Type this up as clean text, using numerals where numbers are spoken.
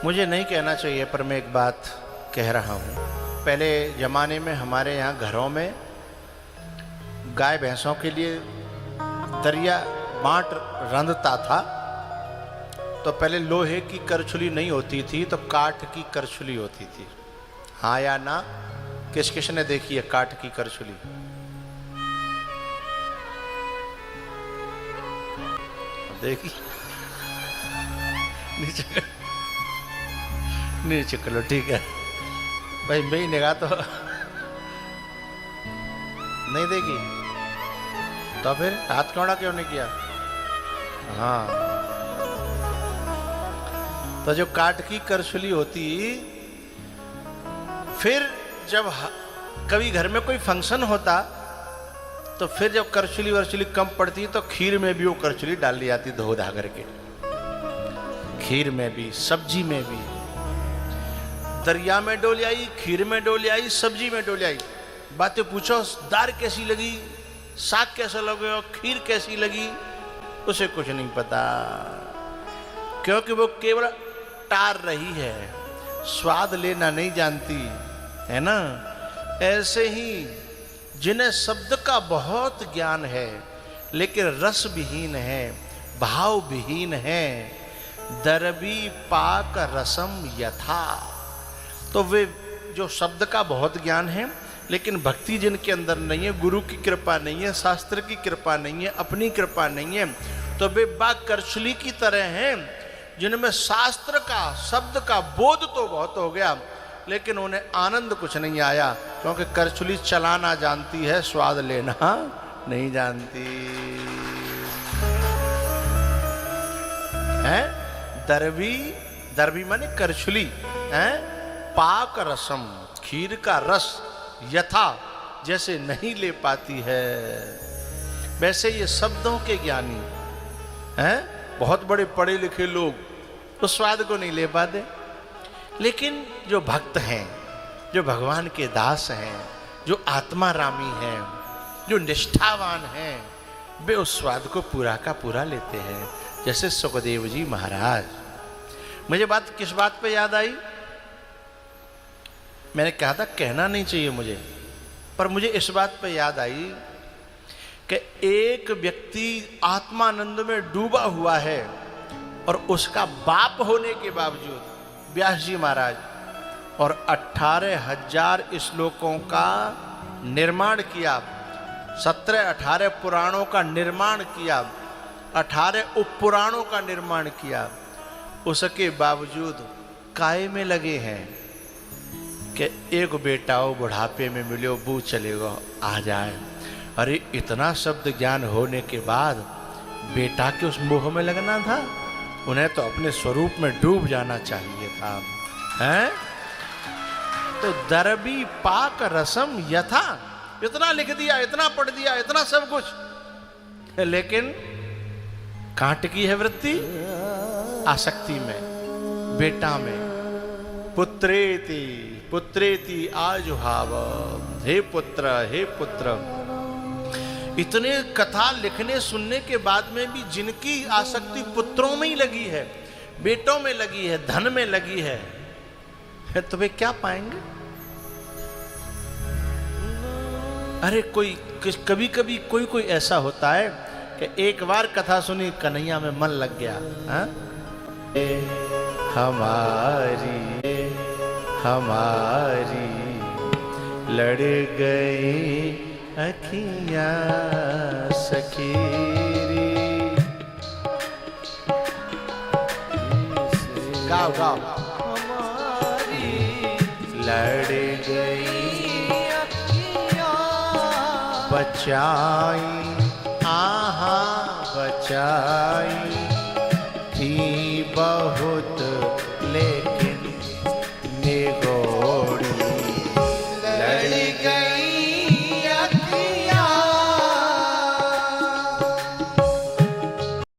मुझे नहीं कहना चाहिए पर मैं एक बात कह रहा हूँ। पहले ज़माने में हमारे यहाँ घरों में गाय भैंसों के लिए दरिया बांट रंधता था। तो पहले लोहे की करछुली नहीं होती थी, तो काठ की करछुली होती थी। हाँ या ना? किस किस ने देखी है काठ की करछुली? देखी? नीचे करो, ठीक है भाई। मेरी निगाह तो नहीं देखी, तो फिर हाथ कौड़ा क्यों नहीं किया? हाँ, तो जो काठ की करछुली होती, फिर जब कभी घर में कोई फंक्शन होता तो फिर जब करछुली वर्छुली कम पड़ती तो खीर में भी वो करछुली डाल दी जाती, धो धा करके। खीर में भी, सब्जी में भी। दरिया में डोल आई, खीर में डोल आई, सब्जी में डोल आई। बातें पूछो, दाल कैसी लगी, साग कैसा लगे, खीर कैसी लगी, उसे कुछ नहीं पता, क्योंकि वो केवल टार रही है, स्वाद लेना नहीं जानती है ना। ऐसे ही जिन्हें शब्द का बहुत ज्ञान है लेकिन रस विहीन है, भाव विहीन है, दरबी पाक रसम यथा। तो वे जो शब्द का बहुत ज्ञान है लेकिन भक्ति जिनके अंदर नहीं है, गुरु की कृपा नहीं है, शास्त्र की कृपा नहीं है, अपनी कृपा नहीं है, तो वे बाग करछुली की तरह हैं जिनमें शास्त्र का, शब्द का बोध तो बहुत हो गया लेकिन उन्हें आनंद कुछ नहीं आया, क्योंकि करछुली चलाना जानती है, स्वाद लेना नहीं जानती है। दरबी, दरबी माने करछुली है। पाक रसम, खीर का रस, यथा जैसे नहीं ले पाती है, वैसे ये शब्दों के ज्ञानी हैं, बहुत बड़े पढ़े लिखे लोग उस स्वाद को नहीं ले पाते। लेकिन जो भक्त हैं, जो भगवान के दास हैं, जो आत्मा रामी हैं, जो निष्ठावान हैं, वे उस स्वाद को पूरा का पूरा लेते हैं। जैसे सुखदेव जी महाराज। मुझे बात किस बात पे याद आई? मैंने कहा था कहना नहीं चाहिए मुझे, पर मुझे इस बात पे याद आई कि एक व्यक्ति आत्मानंद में डूबा हुआ है और उसका बाप होने के बावजूद व्यास जी महाराज और 18,000 श्लोकों का निर्माण किया, 17-18 पुराणों का निर्माण किया, 18 उपपुराणों का निर्माण किया, उसके बावजूद काय में लगे हैं कि एक बेटा हो बुढ़ापे में मिलो, बू चलेगा आ जाए। अरे इतना शब्द ज्ञान होने के बाद बेटा के उस मोह में लगना था? उन्हें तो अपने स्वरूप में डूब जाना चाहिए था, हैं? तो दरबी पाक रसम यथा, इतना लिख दिया, इतना पढ़ दिया, इतना सब कुछ, लेकिन कांट की है वृत्ति आसक्ति में, बेटा में। पुत्रेति पुत्रेति आजुहाव, हे पुत्र, हे पुत्र। इतने कथा लिखने सुनने के बाद में भी जिनकी आसक्ति पुत्रों में ही लगी है, बेटों में लगी है, धन में लगी है, तो वे क्या पाएंगे? अरे कभी कभी कोई ऐसा होता है कि एक बार कथा सुनी, कन्हैया में मन लग गया। हा? हमारी लड़ गई अखियां सखीरी। गाओ गाओ। हमारी लड़ गई अखियां बचाई, आहा बचाई,